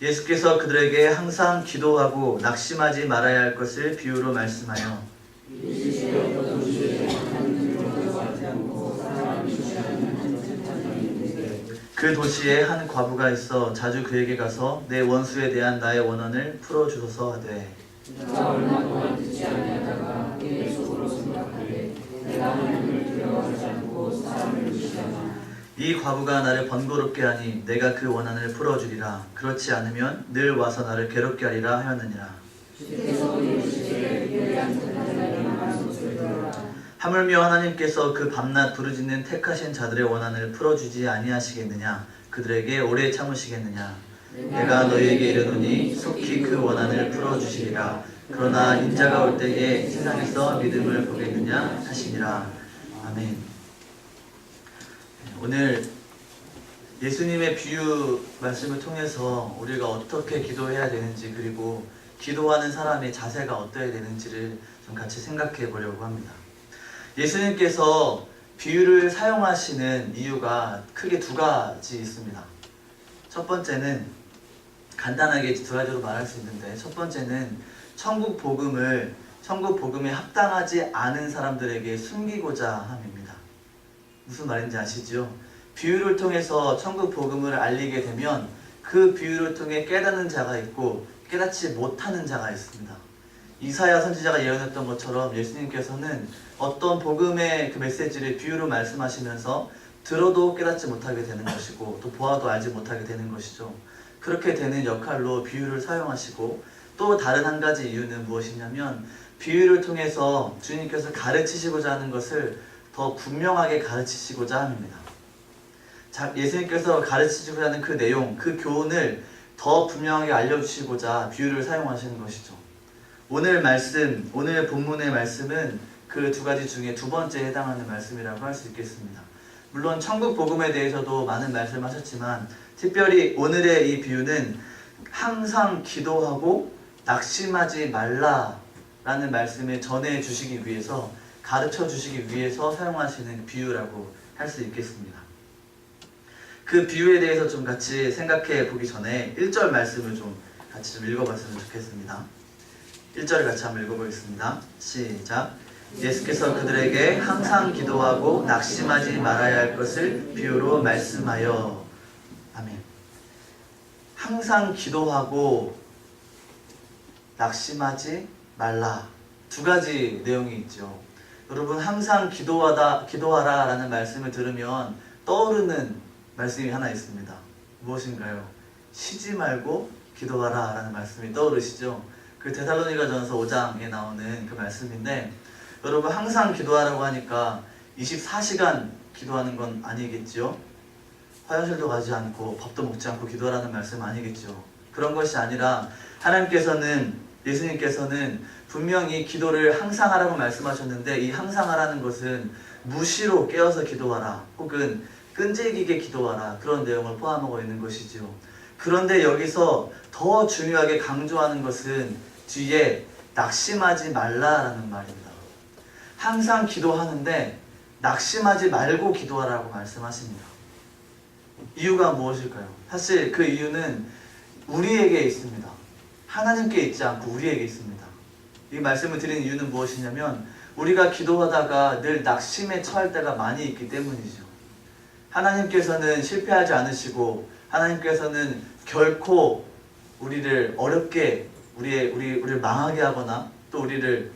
예수께서 그들에게 항상 기도하고 낙심하지 말아야 할 것을 비유로 말씀하여 그 도시에 한 과부가 있어 자주 그에게 가서 내 원수에 대한 나의 원한을 풀어주소서 하되 내가 얼마 동안 듣지 아니하다가 내 속으로 생각하되 내가 하나님을 두려워하지 않고 사람을 무시하나 이 과부가 나를 번거롭게 하니 내가 그 원한을 풀어주리라. 그렇지 않으면 늘 와서 나를 괴롭게 하리라 하였느니라. 주께서 이르시되 예리한 자들의 말씀을 들으라. 하물며 하나님께서 그 밤낮 부르짖는 택하신 자들의 원한을 풀어주지 아니하시겠느냐? 그들에게 오래 참으시겠느냐? 내가 너희에게 이르노니 속히 그 원한을 풀어주시리라. 그러나 인자가 올 때에 세상에서 믿음을 보겠느냐 하시니라. 아멘. 오늘 예수님의 비유 말씀을 통해서 우리가 어떻게 기도해야 되는지, 그리고 기도하는 사람의 자세가 어떠해야 되는지를 좀 같이 생각해 보려고 합니다. 예수님께서 비유를 사용하시는 이유가 크게 두 가지 있습니다. 첫 번째는 간단하게 두 가지로 말할 수 있는데, 첫 번째는 천국 복음에 합당하지 않은 사람들에게 숨기고자 함입니다. 무슨 말인지 아시죠? 비유를 통해서 천국 복음을 알리게 되면 그 비유를 통해 깨닫는 자가 있고 깨닫지 못하는 자가 있습니다. 이사야 선지자가 예언했던 것처럼 예수님께서는 어떤 복음의 그 메시지를 비유로 말씀하시면서 들어도 깨닫지 못하게 되는 것이고 또 보아도 알지 못하게 되는 것이죠. 그렇게 되는 역할로 비유를 사용하시고, 또 다른 한 가지 이유는 무엇이냐면 비유를 통해서 주님께서 가르치시고자 하는 것을 더 분명하게 가르치시고자 함입니다. 예수님께서 가르치시고자 하는 그 내용, 그 교훈을 더 분명하게 알려주시고자 비유를 사용하시는 것이죠. 오늘 본문의 말씀은 그 두 가지 중에 두 번째에 해당하는 말씀이라고 할 수 있겠습니다. 물론 천국 복음에 대해서도 많은 말씀하셨지만 특별히 오늘의 이 비유는 항상 기도하고 낙심하지 말라라는 말씀을 전해 주시기 위해서, 가르쳐 주시기 위해서 사용하시는 비유라고 할 수 있겠습니다. 그 비유에 대해서 좀 같이 생각해 보기 전에 1절 말씀을 좀 같이 좀 읽어봤으면 좋겠습니다. 1절을 같이 한번 읽어보겠습니다. 시작. 예수께서 그들에게 항상 기도하고 낙심하지 말아야 할 것을 비유로 말씀하여. 아멘. 항상 기도하고 낙심하지 말라. 두 가지 내용이 있죠. 여러분, 항상 기도하라 라는 말씀을 들으면 떠오르는 말씀이 하나 있습니다. 무엇인가요? 쉬지 말고 기도하라 라는 말씀이 떠오르시죠? 그 데살로니가전서 5장에 나오는 그 말씀인데, 여러분, 항상 기도하라고 하니까 24시간 기도하는 건 아니겠죠? 화장실도 가지 않고 밥도 먹지 않고 기도하라는 말씀 아니겠죠? 그런 것이 아니라 예수님께서는 분명히 기도를 항상 하라고 말씀하셨는데, 이 항상 하라는 것은 무시로 깨어서 기도하라 혹은 끈질기게 기도하라, 그런 내용을 포함하고 있는 것이죠. 그런데 여기서 더 중요하게 강조하는 것은 뒤에 낙심하지 말라라는 말입니다. 항상 기도하는데 낙심하지 말고 기도하라고 말씀하십니다. 이유가 무엇일까요? 사실 그 이유는 우리에게 있습니다. 하나님께 있지 않고 우리에게 있습니다. 이 말씀을 드리는 이유는 무엇이냐면 우리가 기도하다가 늘 낙심에 처할 때가 많이 있기 때문이죠. 하나님께서는 실패하지 않으시고 하나님께서는 결코 우리를 어렵게 우리를 망하게 하거나 또 우리를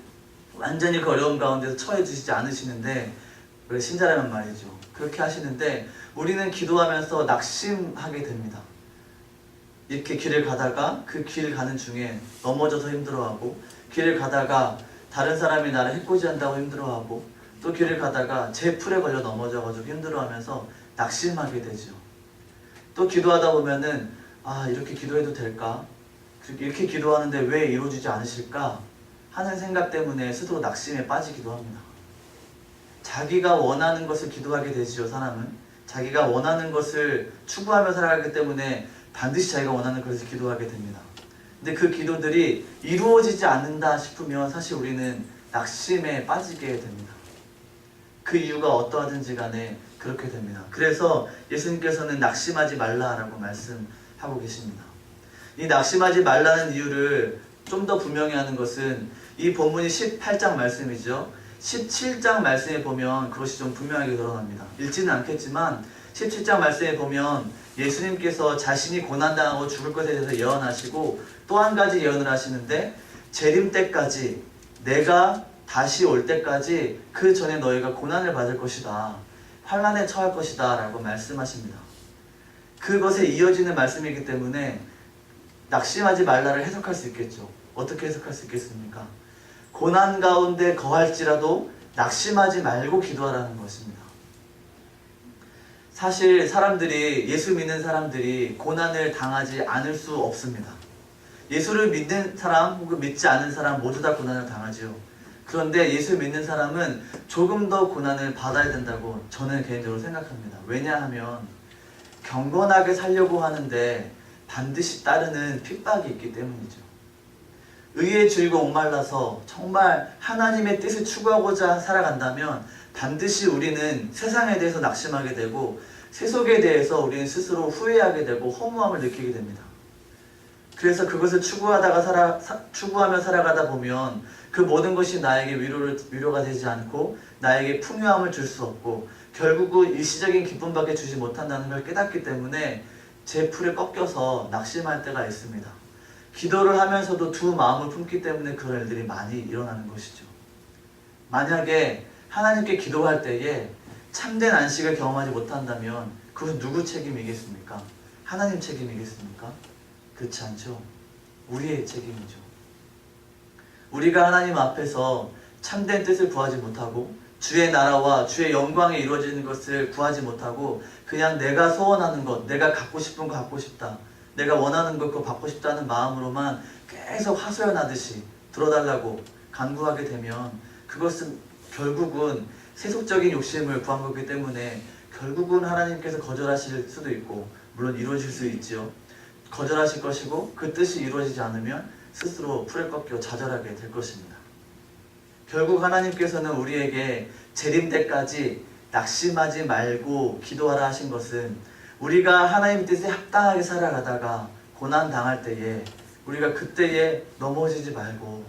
완전히 그 어려움 가운데서 처해 주시지 않으시는데, 우리 신자라면 말이죠. 그렇게 하시는데 우리는 기도하면서 낙심하게 됩니다. 이렇게 길을 가다가 그 길 가는 중에 넘어져서 힘들어하고, 길을 가다가 다른 사람이 나를 해코지한다고 힘들어하고, 또 길을 가다가 제 풀에 걸려 넘어져가지고 힘들어하면서 낙심하게 되죠. 또 기도하다 보면은 이렇게 기도해도 될까? 이렇게 기도하는데 왜 이루어지지 않으실까? 하는 생각 때문에 스스로 낙심에 빠지기도 합니다. 자기가 원하는 것을 기도하게 되지요. 사람은 자기가 원하는 것을 추구하며 살아가기 때문에 반드시 자기가 원하는 것을 기도하게 됩니다. 근데 그 기도들이 이루어지지 않는다 싶으면 사실 우리는 낙심에 빠지게 됩니다. 그 이유가 어떠하든지 간에 그렇게 됩니다. 그래서 예수님께서는 낙심하지 말라라고 말씀하고 계십니다. 이 낙심하지 말라는 이유를 좀 더 분명히 하는 것은 이 본문이 18장 말씀이죠. 17장 말씀에 보면 그것이 좀 분명하게 드러납니다. 읽지는 않겠지만 17장 말씀에 보면 예수님께서 자신이 고난당하고 죽을 것에 대해서 예언하시고 또 한 가지 예언을 하시는데 재림 때까지, 내가 다시 올 때까지 그 전에 너희가 고난을 받을 것이다, 환난에 처할 것이다 라고 말씀하십니다. 그것에 이어지는 말씀이기 때문에 낙심하지 말라를 해석할 수 있겠죠. 어떻게 해석할 수 있겠습니까? 고난 가운데 거할지라도 낙심하지 말고 기도하라는 것입니다. 사실 사람들이, 예수 믿는 사람들이 고난을 당하지 않을 수 없습니다. 예수를 믿는 사람 혹은 믿지 않는 사람 모두 다 고난을 당하죠. 그런데 예수 믿는 사람은 조금 더 고난을 받아야 된다고 저는 개인적으로 생각합니다. 왜냐하면 경건하게 살려고 하는데 반드시 따르는 핍박이 있기 때문이죠. 의의 줄과 목말라서 정말 하나님의 뜻을 추구하고자 살아간다면 반드시 우리는 세상에 대해서 낙심하게 되고 세속에 대해서 우리는 스스로 후회하게 되고 허무함을 느끼게 됩니다. 그래서 그것을 추구하며 살아가다 보면 그 모든 것이 나에게 위로가 되지 않고 나에게 풍요함을 줄 수 없고 결국은 일시적인 기쁨밖에 주지 못한다는 걸 깨닫기 때문에 제 풀에 꺾여서 낙심할 때가 있습니다. 기도를 하면서도 두 마음을 품기 때문에 그런 일들이 많이 일어나는 것이죠. 만약에 하나님께 기도할 때에 참된 안식을 경험하지 못한다면 그것은 누구 책임이겠습니까? 하나님 책임이겠습니까? 그렇지 않죠. 우리의 책임이죠. 우리가 하나님 앞에서 참된 뜻을 구하지 못하고 주의 나라와 주의 영광이 이루어지는 것을 구하지 못하고 그냥 내가 소원하는 것, 내가 갖고 싶은 거 갖고 싶다, 내가 원하는 것 그거 받고 싶다는 마음으로만 계속 하소연하듯이 들어달라고 간구하게 되면 그것은 결국은 세속적인 욕심을 구한 거기 때문에 결국은 하나님께서 거절하실 수도 있고 물론 이루어질 수 있지요. 거절하실 것이고 그 뜻이 이루어지지 않으면 스스로 풀에 꺾여 좌절하게 될 것입니다. 결국 하나님께서는 우리에게 재림 때까지 낙심하지 말고 기도하라 하신 것은 우리가 하나님 뜻에 합당하게 살아가다가 고난 당할 때에 우리가 그때에 넘어지지 말고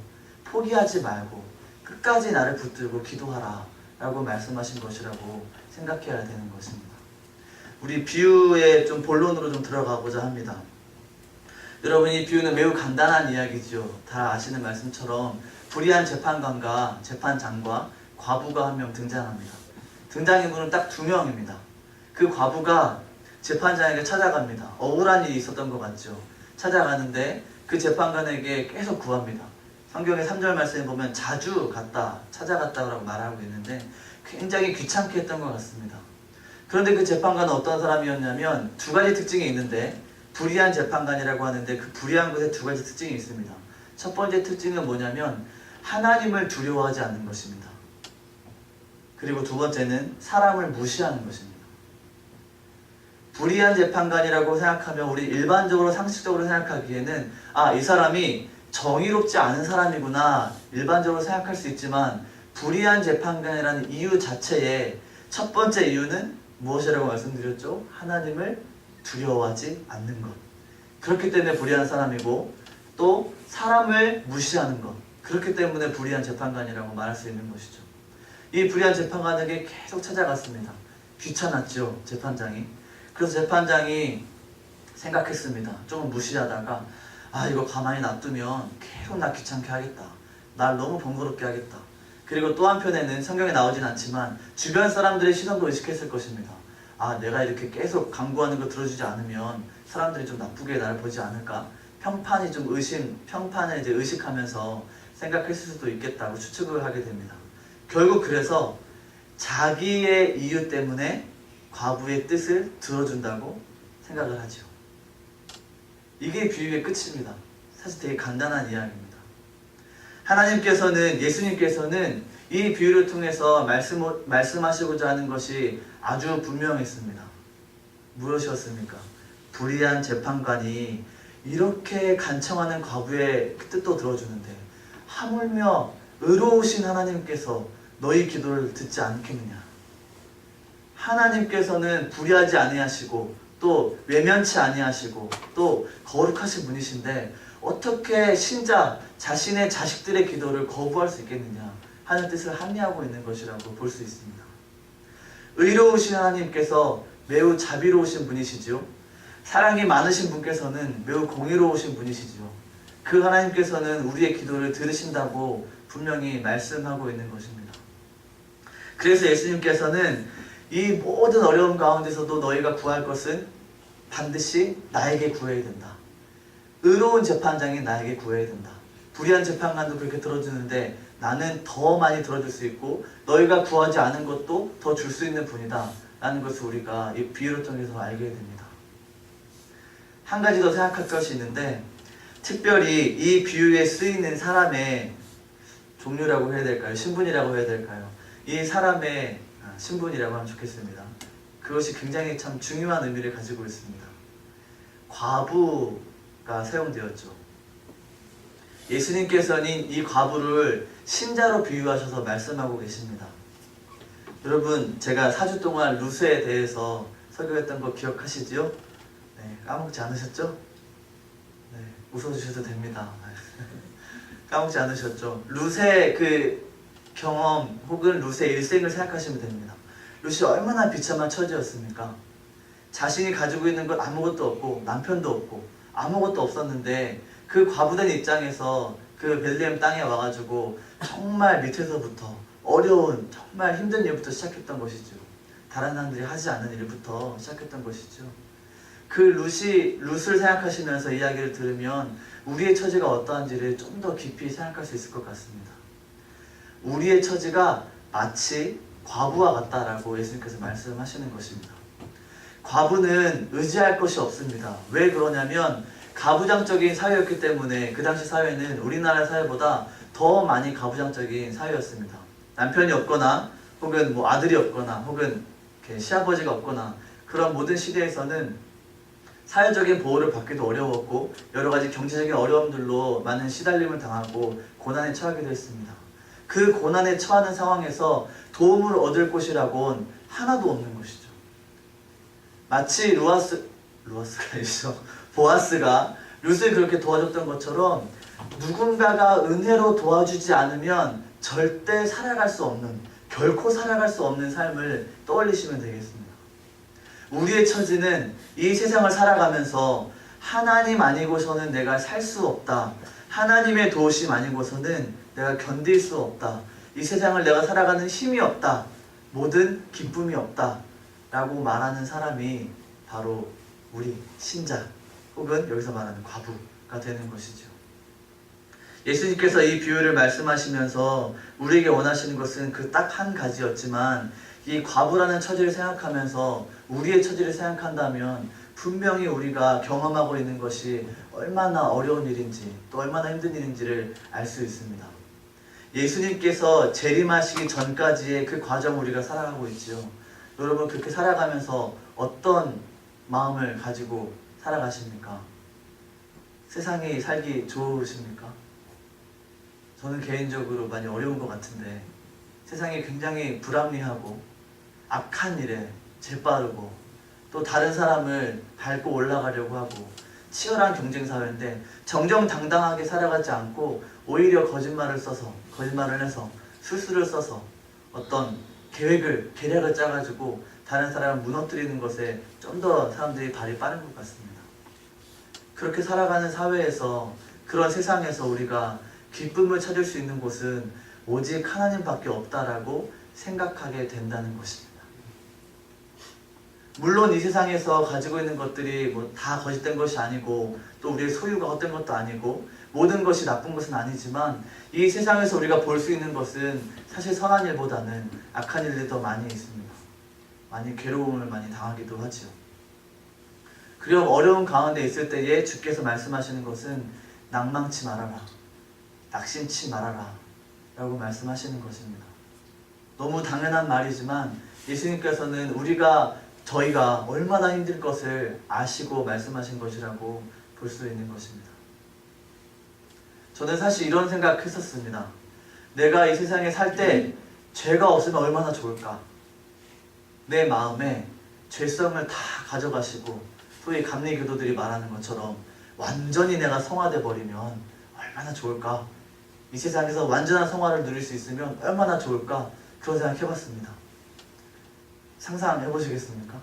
포기하지 말고 끝까지 나를 붙들고 기도하라 라고 말씀하신 것이라고 생각해야 되는 것입니다. 우리 비유의 좀 본론으로 좀 들어가고자 합니다. 여러분, 이 비유는 매우 간단한 이야기죠. 다 아시는 말씀처럼 불의한 재판관과 재판장과 과부가 한 명 등장합니다. 등장인물은 딱 두 명입니다. 그 과부가 재판장에게 찾아갑니다. 억울한 일이 있었던 것 같죠. 찾아가는데 그 재판관에게 계속 구합니다. 성경의 3절 말씀에 보면 자주 갔다, 찾아갔다고 말하고 있는데 굉장히 귀찮게 했던 것 같습니다. 그런데 그 재판관은 어떤 사람이었냐면 두 가지 특징이 있는데 불의한 재판관이라고 하는데 그 불의한 것에 두 가지 특징이 있습니다. 첫 번째 특징은 뭐냐면 하나님을 두려워하지 않는 것입니다. 그리고 두 번째는 사람을 무시하는 것입니다. 불의한 재판관이라고 생각하면 우리 일반적으로 상식적으로 생각하기에는 이 사람이 정의롭지 않은 사람이구나 일반적으로 생각할 수 있지만 불의한 재판관이라는 이유 자체의 첫 번째 이유는 무엇이라고 말씀드렸죠? 하나님을 두려워하지 않는 것. 그렇기 때문에 불의한 사람이고 또 사람을 무시하는 것. 그렇기 때문에 불의한 재판관이라고 말할 수 있는 것이죠. 이 불의한 재판관에게 계속 찾아갔습니다. 귀찮았죠, 재판장이. 그래서 재판장이 생각했습니다. 조금 무시하다가 이거 가만히 놔두면 계속 나 귀찮게 하겠다. 날 너무 번거롭게 하겠다. 그리고 또 한편에는 성경에 나오진 않지만 주변 사람들의 시선도 의식했을 것입니다. 내가 이렇게 계속 강구하는 거 들어주지 않으면 사람들이 좀 나쁘게 나를 보지 않을까? 평판을 이제 의식하면서 생각했을 수도 있겠다고 추측을 하게 됩니다. 결국 그래서 자기의 이유 때문에 과부의 뜻을 들어준다고 생각을 하죠. 이게 비유의 끝입니다. 사실 되게 간단한 이야기입니다. 하나님께서는, 예수님께서는 이 비유를 통해서 말씀하시고자 하는 것이 아주 분명했습니다. 무엇이었습니까? 불의한 재판관이 이렇게 간청하는 과부의 뜻도 들어주는데 하물며 의로우신 하나님께서 너희 기도를 듣지 않겠느냐. 하나님께서는 불의하지 아니하시고 또 외면치 아니하시고 또 거룩하신 분이신데 어떻게 신자 자신의 자식들의 기도를 거부할 수 있겠느냐 하는 뜻을 함의하고 있는 것이라고 볼 수 있습니다. 의로우신 하나님께서 매우 자비로우신 분이시죠. 사랑이 많으신 분께서는 매우 공의로우신 분이시죠. 그 하나님께서는 우리의 기도를 들으신다고 분명히 말씀하고 있는 것입니다. 그래서 예수님께서는 이 모든 어려움 가운데서도 너희가 구할 것은 반드시 나에게 구해야 된다. 의로운 재판장이 나에게 구해야 된다. 불의한 재판관도 그렇게 들어주는데 나는 더 많이 들어줄 수 있고 너희가 구하지 않은 것도 더 줄 수 있는 분이다 라는 것을 우리가 이 비유를 통해서 알게 됩니다. 한 가지 더 생각할 것이 있는데 특별히 이 비유에 쓰이는 사람의 종류라고 해야 될까요? 신분이라고 해야 될까요? 이 사람의 신분이라고 하면 좋겠습니다. 그것이 굉장히 참 중요한 의미를 가지고 있습니다. 과부가 사용되었죠. 예수님께서는 이 과부를 신자로 비유하셔서 말씀하고 계십니다. 여러분, 제가 4주 동안 루스에 대해서 설교했던 거 기억하시지요? 네, 까먹지 않으셨죠? 네, 웃어주셔도 됩니다. 까먹지 않으셨죠? 루스의 그 경험 혹은 루스의 일생을 생각하시면 됩니다. 루시 얼마나 비참한 처지였습니까? 자신이 가지고 있는 것 아무것도 없고 남편도 없고 아무것도 없었는데 그 과부된 입장에서 그 베들레헴 땅에 와가지고 정말 밑에서부터 어려운 정말 힘든 일부터 시작했던 것이죠. 다른 사람들이 하지 않는 일부터 시작했던 것이죠. 그 룻을 생각하시면서 이야기를 들으면 우리의 처지가 어떠한지를 좀 더 깊이 생각할 수 있을 것 같습니다. 우리의 처지가 마치 과부와 같다라고 예수님께서 말씀하시는 것입니다. 과부는 의지할 것이 없습니다. 왜 그러냐면 가부장적인 사회였기 때문에 그 당시 사회는 우리나라 사회보다 더 많이 가부장적인 사회였습니다. 남편이 없거나 혹은 뭐 아들이 없거나 혹은 시아버지가 없거나 그런 모든 시대에서는 사회적인 보호를 받기도 어려웠고 여러 가지 경제적인 어려움들로 많은 시달림을 당하고 고난에 처하기도 했습니다. 그 고난에 처하는 상황에서 도움을 얻을 곳이라고는 하나도 없는 것이죠. 마치 루아스가 아니죠. 보아스가 룻을 그렇게 도와줬던 것처럼 누군가가 은혜로 도와주지 않으면 절대 살아갈 수 없는, 결코 살아갈 수 없는 삶을 떠올리시면 되겠습니다. 우리의 처지는 이 세상을 살아가면서 하나님 아니고서는 내가 살 수 없다. 하나님의 도우심 아니고서는 내가 견딜 수 없다. 이 세상을 내가 살아가는 힘이 없다. 모든 기쁨이 없다. 라고 말하는 사람이 바로 우리 신자 혹은 여기서 말하는 과부가 되는 것이죠. 예수님께서 이 비유를 말씀하시면서 우리에게 원하시는 것은 그 딱 한 가지였지만 이 과부라는 처지를 생각하면서 우리의 처지를 생각한다면 분명히 우리가 경험하고 있는 것이 얼마나 어려운 일인지 또 얼마나 힘든 일인지를 알 수 있습니다. 예수님께서 재림하시기 전까지의 그 과정을 우리가 살아가고 있지요. 여러분 그렇게 살아가면서 어떤 마음을 가지고 살아가십니까? 세상이 살기 좋으십니까? 저는 개인적으로 많이 어려운 것 같은데 세상이 굉장히 불합리하고 악한 일에 재빠르고 또 다른 사람을 밟고 올라가려고 하고 치열한 경쟁사회인데 정정당당하게 살아가지 않고 오히려 거짓말을 해서 술수를 써서 어떤 계략을 짜가지고 다른 사람을 무너뜨리는 것에 좀 더 사람들이 발이 빠른 것 같습니다. 그렇게 살아가는 사회에서 그런 세상에서 우리가 기쁨을 찾을 수 있는 곳은 오직 하나님밖에 없다라고 생각하게 된다는 것입니다. 물론 이 세상에서 가지고 있는 것들이 뭐 다 거짓된 것이 아니고 또 우리의 소유가 헛된 것도 아니고 모든 것이 나쁜 것은 아니지만 이 세상에서 우리가 볼 수 있는 것은 사실 선한 일보다는 악한 일들이 더 많이 있습니다. 많이 괴로움을 많이 당하기도 하죠. 그리고 어려운 가운데 있을 때에 주께서 말씀하시는 것은 낭망치 말아라, 낙심치 말아라 라고 말씀하시는 것입니다. 너무 당연한 말이지만 예수님께서는 저희가 얼마나 힘들 것을 아시고 말씀하신 것이라고 볼 수 있는 것입니다. 저는 사실 이런 생각했었습니다. 내가 이 세상에 살 때 죄가 없으면 얼마나 좋을까? 내 마음에 죄성을 다 가져가시고 소위 감리 교도들이 말하는 것처럼 완전히 내가 성화돼 버리면 얼마나 좋을까? 이 세상에서 완전한 성화를 누릴 수 있으면 얼마나 좋을까? 그런 생각 해봤습니다. 상상해 보시겠습니까?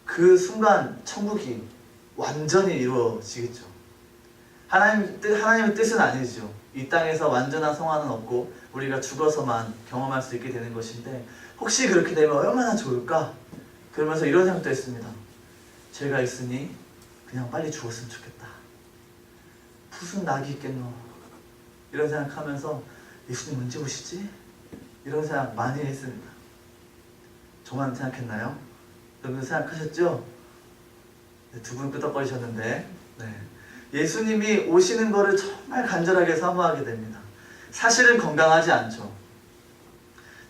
그 순간 천국이 완전히 이루어지겠죠. 하나님의 뜻은 아니죠. 이 땅에서 완전한 성화는 없고 우리가 죽어서만 경험할 수 있게 되는 것인데 혹시 그렇게 되면 얼마나 좋을까? 그러면서 이런 생각도 했습니다. 죄가 있으니 그냥 빨리 죽었으면 좋겠다. 무슨 낙이 있겠노? 이런 생각하면서 예수님 언제 오시지? 이런 생각 많이 했습니다. 저만 생각했나요? 여러분도 생각하셨죠? 네, 두 분 끄덕거리셨는데 네. 예수님이 오시는 것을 정말 간절하게 사모하게 됩니다. 사실은 건강하지 않죠.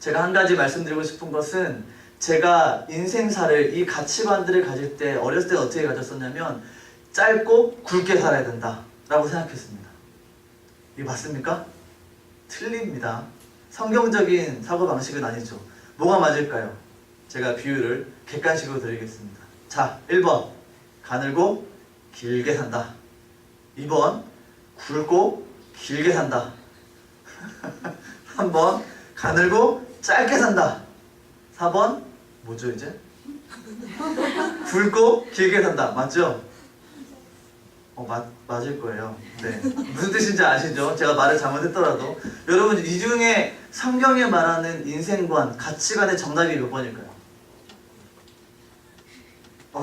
제가 한 가지 말씀드리고 싶은 것은 제가 인생사를 이 가치관들을 가질 때 어렸을 때 어떻게 가졌었냐면 짧고 굵게 살아야 된다 라고 생각했습니다. 이게 맞습니까? 틀립니다. 성경적인 사고방식은 아니죠. 뭐가 맞을까요? 제가 비유를 객관식으로 드리겠습니다. 자, 1번 가늘고 길게 산다. 2번 굵고 길게 산다. 3번 가늘고 짧게 산다. 4번 뭐죠 이제? 굵고 길게 산다. 맞죠? 맞을 거예요. 네. 무슨 뜻인지 아시죠? 제가 말을 잘못했더라도 여러분 이 중에 성경에 말하는 인생관, 가치관의 정답이 몇 번일까요?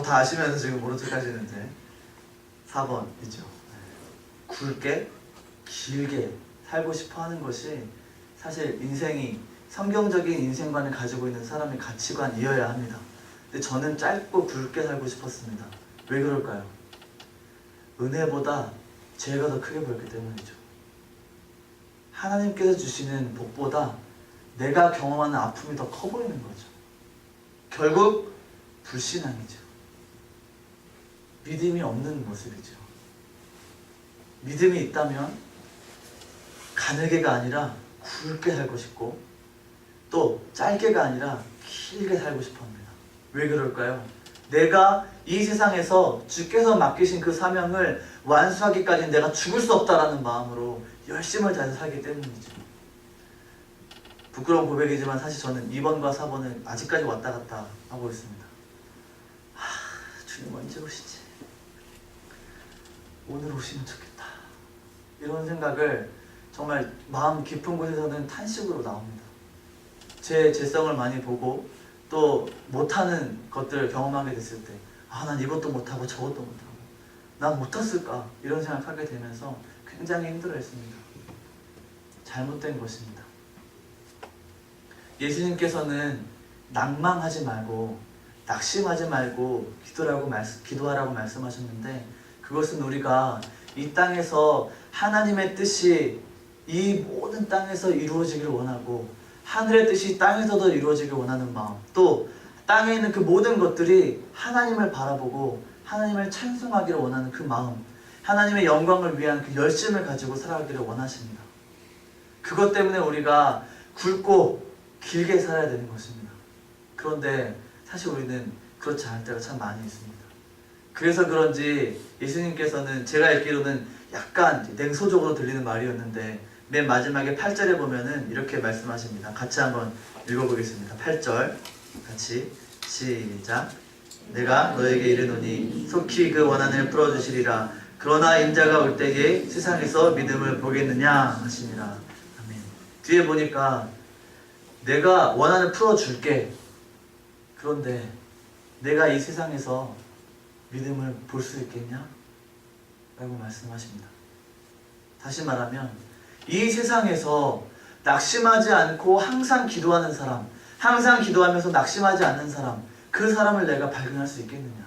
다 아시면서 지금 모른 척 하시는데 4번이죠. 굵게, 길게 살고 싶어 하는 것이 사실 인생이 성경적인 인생관을 가지고 있는 사람의 가치관이어야 합니다. 근데 저는 짧고 굵게 살고 싶었습니다. 왜 그럴까요? 은혜보다 죄가 더 크게 보였기 때문이죠. 하나님께서 주시는 복보다 내가 경험하는 아픔이 더 커 보이는 거죠. 결국 불신앙이죠. 믿음이 없는 모습이죠. 믿음이 있다면 가늘게가 아니라 굵게 살고 싶고 또 짧게가 아니라 길게 살고 싶어 합니다. 왜 그럴까요? 내가 이 세상에서 주께서 맡기신 그 사명을 완수하기까지 내가 죽을 수 없다라는 마음으로 열심을 다해서 살기 때문이죠. 부끄러운 고백이지만 사실 저는 2번과 4번은 아직까지 왔다 갔다 하고 있습니다. 주님 언제 오시지? 오늘 오시면 좋겠다. 이런 생각을 정말 마음 깊은 곳에서는 탄식으로 나옵니다. 제 죄성을 많이 보고 또 못하는 것들을 경험하게 됐을 때 난 이것도 못하고 저것도 못하고 난 못했을까? 이런 생각하게 되면서 굉장히 힘들어했습니다. 잘못된 것입니다. 예수님께서는 낭망하지 말고 낙심하지 말고 기도하라고 말씀하셨는데 그것은 우리가 이 땅에서 하나님의 뜻이 이 모든 땅에서 이루어지기를 원하고 하늘의 뜻이 땅에서도 이루어지길 원하는 마음, 또 땅에 있는 그 모든 것들이 하나님을 바라보고 하나님을 찬송하기를 원하는 그 마음, 하나님의 영광을 위한 그 열심을 가지고 살아가기를 원하십니다. 그것 때문에 우리가 굵고 길게 살아야 되는 것입니다. 그런데 사실 우리는 그렇지 않을 때가 참 많이 있습니다. 그래서 그런지 예수님께서는 제가 읽기로는 약간 냉소적으로 들리는 말이었는데 맨 마지막에 8절에 보면은 이렇게 말씀하십니다. 같이 한번 읽어보겠습니다. 8절 같이 시작. 내가 너에게 이르노니 속히 그 원한을 풀어주시리라. 그러나 인자가 올 때에 세상에서 믿음을 보겠느냐 하시니라. 아멘. 뒤에 보니까 내가 원한을 풀어줄게. 그런데 내가 이 세상에서 믿음을 볼 수 있겠냐? 라고 말씀하십니다. 다시 말하면 이 세상에서 낙심하지 않고 항상 기도하는 사람, 항상 기도하면서 낙심하지 않는 사람, 그 사람을 내가 발견할 수 있겠느냐?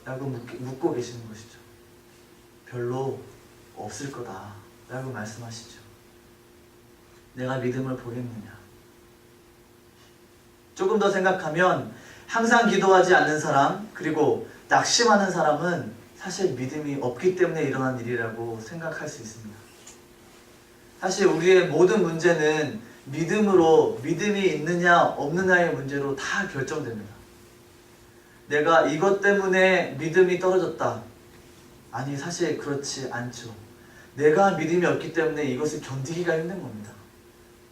라고 묻고 계시는 것이죠. 별로 없을 거다 라고 말씀하시죠. 내가 믿음을 보겠느냐? 조금 더 생각하면 항상 기도하지 않는 사람, 그리고 낙심하는 사람은 사실 믿음이 없기 때문에 일어난 일이라고 생각할 수 있습니다. 사실 우리의 모든 문제는 믿음이 있느냐 없느냐의 문제로 다 결정됩니다. 내가 이것 때문에 믿음이 떨어졌다. 아니, 사실 그렇지 않죠. 내가 믿음이 없기 때문에 이것을 견디기가 힘든 겁니다.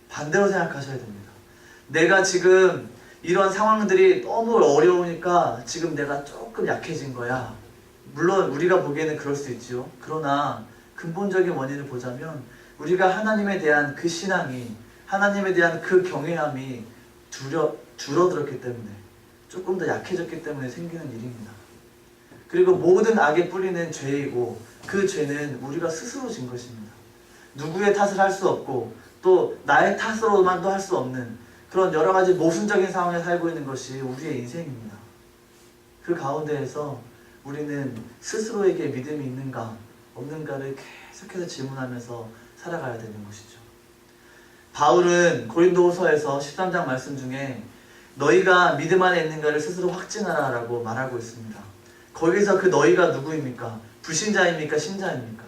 반대로 생각하셔야 됩니다. 내가 지금 이런 상황들이 너무 어려우니까 지금 내가 조금 약해진 거야. 물론 우리가 보기에는 그럴 수 있죠. 그러나 근본적인 원인을 보자면 우리가 하나님에 대한 그 신앙이, 하나님에 대한 그 경외함이 줄어들었기 때문에, 조금 더 약해졌기 때문에 생기는 일입니다. 그리고 모든 악의 뿌리는 죄이고 그 죄는 우리가 스스로 진 것입니다. 누구의 탓을 할 수 없고 또 나의 탓으로만도 할 수 없는 그런 여러 가지 모순적인 상황에 살고 있는 것이 우리의 인생입니다. 그 가운데에서 우리는 스스로에게 믿음이 있는가 없는가를 계속해서 질문하면서 살아가야 되는 것이죠. 바울은 고린도후서에서 13장 말씀 중에 너희가 믿음 안에 있는가를 스스로 확증하라 라고 말하고 있습니다. 거기서 그 너희가 누구입니까? 불신자입니까? 신자입니까?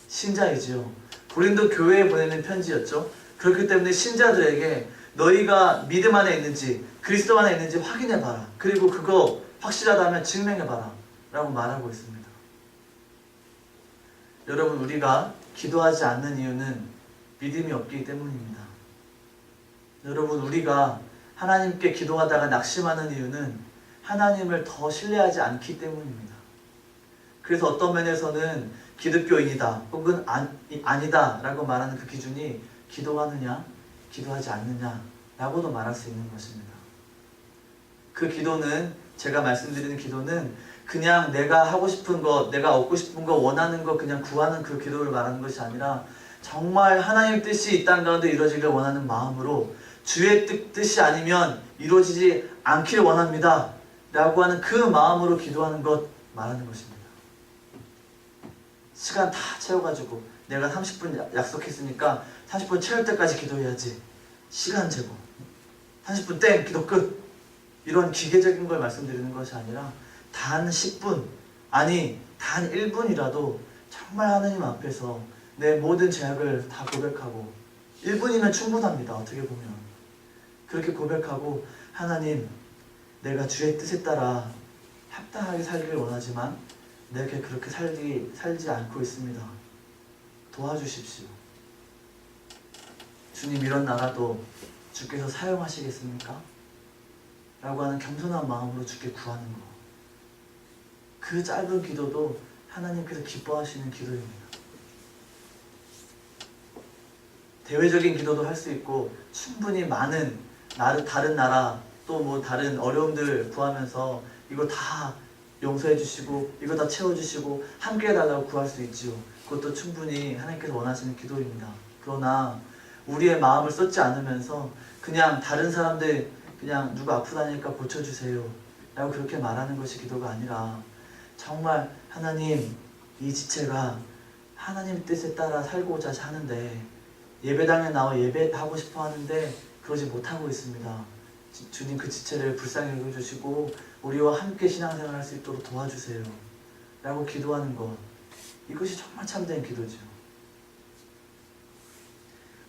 신자이지요. 고린도 교회에 보내는 편지였죠. 그렇기 때문에 신자들에게 너희가 믿음 안에 있는지 그리스도 안에 있는지 확인해봐라. 그리고 그거 확실하다면 증명해봐라 라고 말하고 있습니다. 여러분, 우리가 기도하지 않는 이유는 믿음이 없기 때문입니다. 여러분, 우리가 하나님께 기도하다가 낙심하는 이유는 하나님을 더 신뢰하지 않기 때문입니다. 그래서 어떤 면에서는 기독교인이다 혹은 아니다 라고 말하는 그 기준이 기도하느냐 기도하지 않느냐 라고도 말할 수 있는 것입니다. 그 기도는, 제가 말씀드리는 기도는 그냥 내가 하고 싶은 것, 내가 얻고 싶은 것, 원하는 것 그냥 구하는 그 기도를 말하는 것이 아니라 정말 하나님 뜻이 이 땅 가운데 이루어지길 원하는 마음으로 주의 뜻이 아니면 이루어지지 않기를 원합니다 라고 하는 그 마음으로 기도하는 것 말하는 것입니다. 시간 다 채워가지고 내가 30분 약속했으니까 30분 채울 때까지 기도해야지, 시간 재고 30분 땡 기도 끝, 이런 기계적인 걸 말씀드리는 것이 아니라 단 10분, 아니 단 1분이라도 정말 하나님 앞에서 내 모든 죄악을 다 고백하고, 1분이면 충분합니다. 어떻게 보면 그렇게 고백하고, 하나님, 내가 주의 뜻에 따라 합당하게 살기를 원하지만 내게 그렇게 살지 않고 있습니다. 도와주십시오. 주님, 이런 나라도 주께서 사용하시겠습니까? 라고 하는 겸손한 마음으로 주께 구하는 것, 그 짧은 기도도 하나님께서 기뻐하시는 기도입니다. 대외적인 기도도 할 수 있고 충분히 많은 다른 나라 또 뭐 다른 어려움들 구하면서 이거 다 용서해 주시고 이거 다 채워주시고 함께 해달라고 구할 수 있지요. 그것도 충분히 하나님께서 원하시는 기도입니다. 그러나 우리의 마음을 쏟지 않으면서 그냥 다른 사람들 그냥 누가 아프다니까 고쳐주세요 라고 그렇게 말하는 것이 기도가 아니라, 정말 하나님, 이 지체가 하나님 뜻에 따라 살고자 하는데 예배당에 나와 예배하고 싶어 하는데 그러지 못하고 있습니다. 주님, 그 지체를 불쌍히 여겨주시고 우리와 함께 신앙생활 할 수 있도록 도와주세요 라고 기도하는 것, 이것이 정말 참된 기도죠.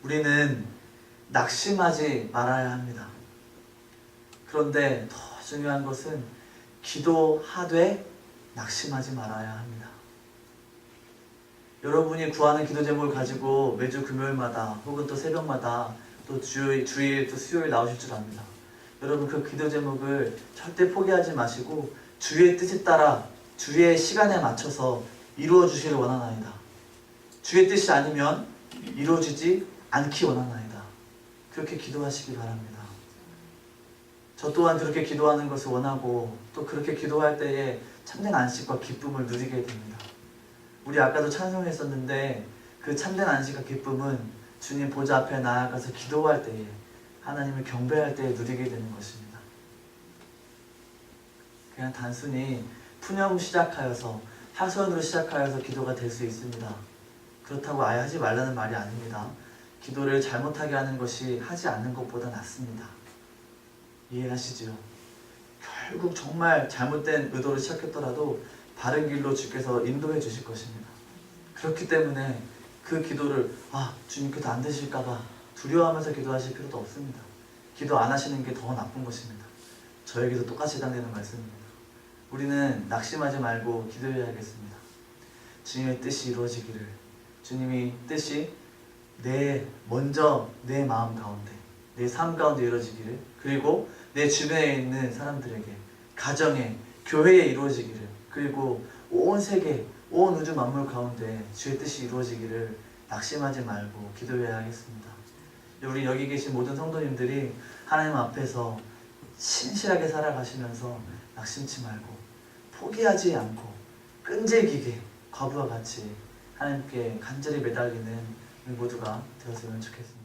우리는 낙심하지 말아야 합니다. 그런데 더 중요한 것은 기도하되 낙심하지 말아야 합니다. 여러분이 구하는 기도 제목을 가지고 매주 금요일마다 혹은 또 새벽마다 또 주일 또 수요일 나오실 줄 압니다. 여러분, 그 기도 제목을 절대 포기하지 마시고 주의 뜻에 따라 주의 시간에 맞춰서 이루어 주시길 원하나이다. 주의 뜻이 아니면 이루어지지 않기 원하나이다. 그렇게 기도하시기 바랍니다. 저 또한 그렇게 기도하는 것을 원하고 또 그렇게 기도할 때에 참된 안식과 기쁨을 누리게 됩니다. 우리 아까도 찬송했었는데 그 참된 안식과 기쁨은 주님 보좌 앞에 나아가서 기도할 때에, 하나님을 경배할 때에 누리게 되는 것입니다. 그냥 단순히 푸념 시작하여서 하소연으로 시작하여서 기도가 될 수 있습니다. 그렇다고 아예 하지 말라는 말이 아닙니다. 기도를 잘못하게 하는 것이 하지 않는 것보다 낫습니다. 이해하시죠? 결국 정말 잘못된 의도로 시작했더라도 바른 길로 주께서 인도해 주실 것입니다. 그렇기 때문에 그 기도를 주님께서 안 되실까봐 두려워하면서 기도하실 필요도 없습니다. 기도 안 하시는 게 더 나쁜 것입니다. 저에게도 똑같이 해당되는 말씀입니다. 우리는 낙심하지 말고 기도해야겠습니다. 주님의 뜻이 이루어지기를, 주님의 뜻이 먼저 내 마음 가운데, 내 삶 가운데 이루어지기를, 그리고 내 주변에 있는 사람들에게, 가정에, 교회에 이루어지기를, 그리고 온 세계, 온 우주 만물 가운데 주의 뜻이 이루어지기를 낙심하지 말고 기도해야 하겠습니다. 우리 여기 계신 모든 성도님들이 하나님 앞에서 신실하게 살아가시면서 낙심치 말고 포기하지 않고 끈질기게 과부와 같이 하나님께 간절히 매달리는 우리 모두가 되었으면 좋겠습니다.